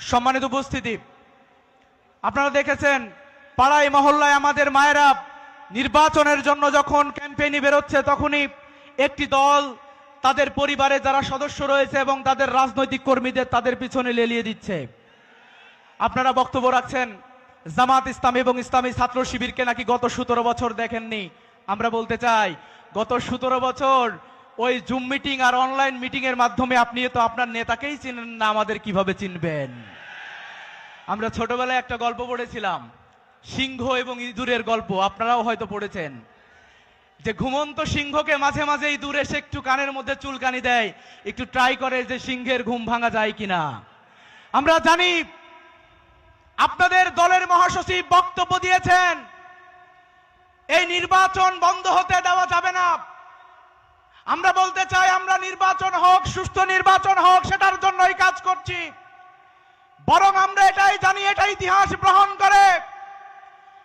সম্মানিত উপস্থিতি, আপনারা দেখেছেন পাড়ায় মহল্লায় আমাদের মায়েরা নির্বাচনের জন্য যখন ক্যাম্পেইনে বেরোচ্ছে তখনই একটি দল তাদের পরিবারে যারা সদস্য রয়েছে এবং তাদের রাজনৈতিক কর্মীদের তাদের পিছনে লেলিয়ে দিচ্ছে। আপনারা বক্তব্য রাখছেন জামাত ইসলাম এবং ইসলামী ছাত্র শিবিরকে নাকি গত 17 বছর দেখেননি। আমরা বলতে চাই গত 17 বছর ওই জুম মিটিং আর অনলাইন মিটিং এর মাধ্যমে আপনি তো আপনার নেতাকেই চিনেন না, আমাদের কিভাবে চিনবেন? আমরা ছোটবেলায় একটা গল্প পড়েছিলাম, সিংহ এবং ইঁদুরের গল্প, আপনারাও হয়তো পড়েছেন, যে ঘুমন্ত সিংহকে মাঝে মাঝে ইঁদুর এসে একটু কানের মধ্যে চুলকানি দেয়, একটু ট্রাই করে যে সিংহের ঘুম ভাঙা যায় কিনা। আমরা জানি আপনাদের দলের মহাসচিব বক্তব্য দিয়েছেন এই নির্বাচন বন্ধ হতে দেওয়া যাবে না। আমরা বলতে চাই আমরা নির্বাচন হোক, সুষ্ঠু নির্বাচন হোক, সেটার জন্যই কাজ করছি। বরং আমরা এটাই জানি, এটা ইতিহাস গ্রহণ করে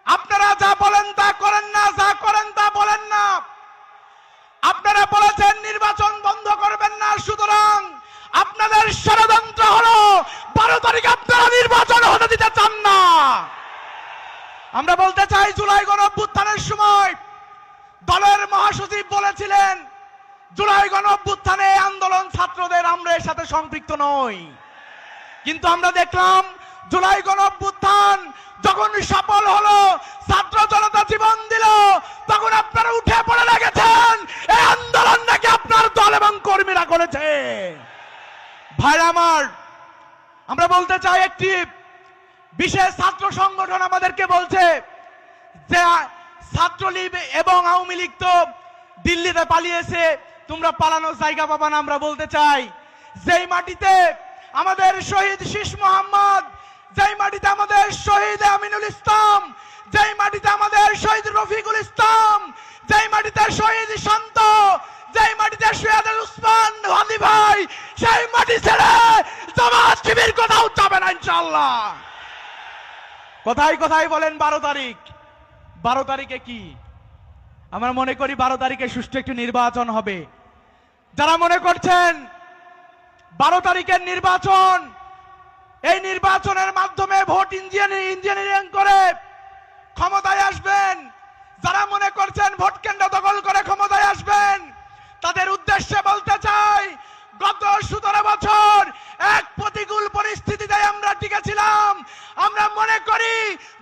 আপনারা যা বলেন তা করেন না, যা করেন তা বলেন না। আপনারা বলেছেন নির্বাচন বন্ধ করবেন না, সুতরাং আপনাদের ষড়যন্ত্র হলো 12 তারিখ আপনারা নির্বাচন হতে দিতে চান না। আমরা বলতে চাই জুলাই গণঅভ্যুত্থানের সময় দলের মহাসচিব বলেছিলেন জুলাই গণঅভ্যুত্থানে আন্দোলন ছাত্রদের, আমরা এর সাথে সম্পৃক্ত নই। কিন্তু আমরা দেখলাম জুলাই গণঅভ্যুত্থান যখন সফল হলো, ছাত্র জনতা জীবন দিল, তখন আপনারা উঠে পড়ে লেগেছেন এই আন্দোলন নাকি আপনার দল এবং কর্মীরা করেছে। ভাই আমার, আমরা বলতে চাই একটি বিশেষ ছাত্র সংগঠন আমাদেরকে বলছে যে ছাত্রলীগ এবং আওয়ামী লীগ তো দিল্লিতে পালিয়েছে, তোমরা পালানোর জায়গা পাবা না। আমরা বলতে চাই যেই মাটিতে আমাদের শহীদ শীষ মোহাম্মদ, যেই মাটিতে আমাদের শহীদ আমিনুল ইসলাম, যেই মাটিতে আমাদের শহীদ রফিকুল ইসলাম, যেই মাটিতে শহীদ শান্ত, যেই মাটিতে শহীদ উসমান হাদি ভাই, সেই মাটি ছেড়ে জামাত শিবির কোথাও যাবে না ইনশাআল্লাহ। কোথায় কোথায় বলেন 12 তারিখ, 12 তারিখে কি? আমরা মনে করি 12 তারিখে সুষ্ঠু একটি নির্বাচন হবে। যারা মনে করছেন 12 তারিখের নির্বাচন, এই নির্বাচনের মাধ্যমে ভোট ইঞ্জিনিয়ারিং করে ক্ষমতায় আসবেন, যারা মনে করছেন ভোট কেন্দ্র দখল করে ক্ষমতায় আসবেন, তাদের উদ্দেশ্যে বলতে চাই গত 17 বছর এক প্রতিকূল পরিস্থিতিতে আমরা টিকেছিলাম। আমরা মনে করি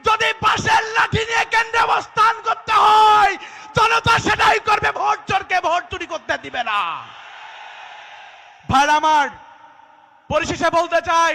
যদি বাঁশের লাঠি নিয়ে কেন্দ্রে অবস্থান করতে হয়, জনতা সেটাই করবে, ভোট চোরকে ভোট চুরি করতে দিবে না। ভাই আমার, পরিশেষে বলতে চাই